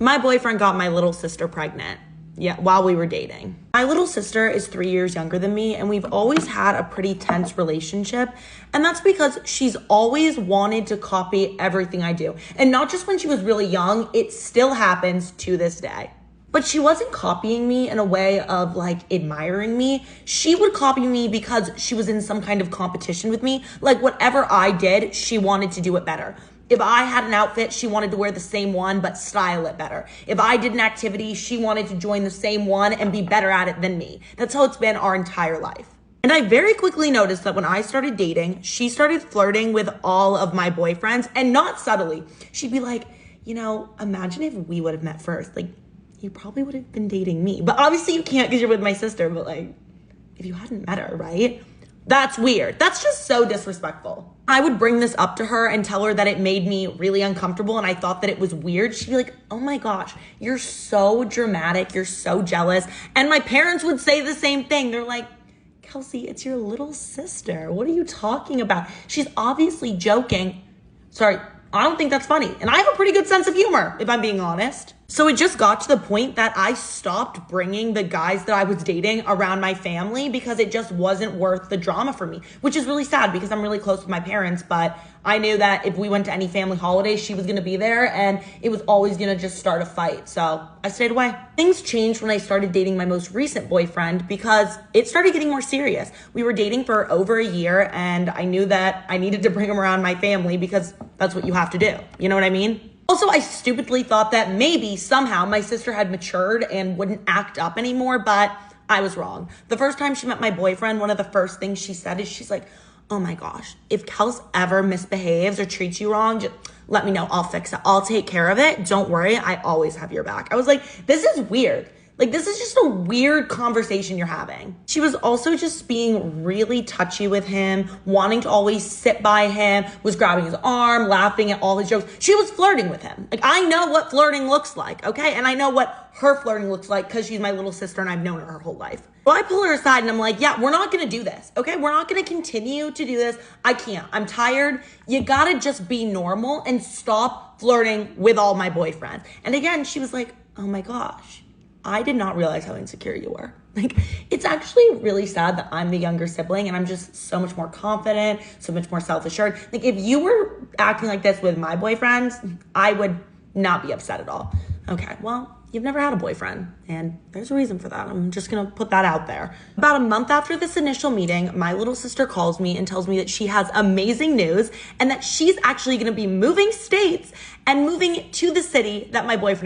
My boyfriend got my little sister pregnant. Yeah, while we were dating. My little sister is 3 years younger than me, and we've always had a pretty tense relationship. And that's because she's always wanted to copy everything I do. And not just when she was really young, it still happens to this day. But she wasn't copying me in a way of like admiring me. She would copy me because she was in some kind of competition with me. Like whatever I did, she wanted to do it better. If I had an outfit, she wanted to wear the same one, but style it better. If I did an activity, she wanted to join the same one and be better at it than me. That's how it's been our entire life. And I very quickly noticed that when I started dating, she started flirting with all of my boyfriends, and not subtly. She'd be like, imagine if we would have met first. Like, you probably would have been dating me. But obviously you can't because you're with my sister, but like, if you hadn't met her, right? That's weird. That's just so disrespectful. I would bring this up to her and tell her that it made me really uncomfortable and I thought that it was weird. She'd be like, oh my gosh, you're so dramatic. You're so jealous. And my parents would say the same thing. They're like, Kelsey, it's your little sister. What are you talking about? She's obviously joking. Sorry, I don't think that's funny. And I have a pretty good sense of humor, if I'm being honest. So it just got to the point that I stopped bringing the guys that I was dating around my family because it just wasn't worth the drama for me, which is really sad because I'm really close with my parents, but I knew that if we went to any family holiday, she was gonna be there and it was always gonna just start a fight. So I stayed away. Things changed when I started dating my most recent boyfriend because it started getting more serious. We were dating for over a year and I knew that I needed to bring him around my family because that's what you have to do. You know what I mean? Also, I stupidly thought that maybe somehow my sister had matured and wouldn't act up anymore, but I was wrong. The first time she met my boyfriend, one of the first things she said is she's like, oh my gosh, if Kels ever misbehaves or treats you wrong, just let me know. I'll fix it. I'll take care of it. Don't worry. I always have your back. I was like, this is weird. Like, this is just a weird conversation you're having. She was also just being really touchy with him, wanting to always sit by him, was grabbing his arm, laughing at all his jokes. She was flirting with him. Like, I know what flirting looks like, okay? And I know what her flirting looks like because she's my little sister and I've known her whole life. So I pull her aside and I'm like, yeah, we're not gonna do this, okay? We're not gonna continue to do this. I can't. I'm tired. You gotta just be normal and stop flirting with all my boyfriends. And again, she was like, oh my gosh, I did not realize how insecure you were. Like, it's actually really sad that I'm the younger sibling and I'm just so much more confident, so much more self-assured. Like, if you were acting like this with my boyfriends, I would not be upset at all. Okay, well, you've never had a boyfriend and there's a reason for that. I'm just gonna put that out there. About a month after this initial meeting, my little sister calls me and tells me that she has amazing news and that she's actually gonna be moving states and moving to the city that my boyfriend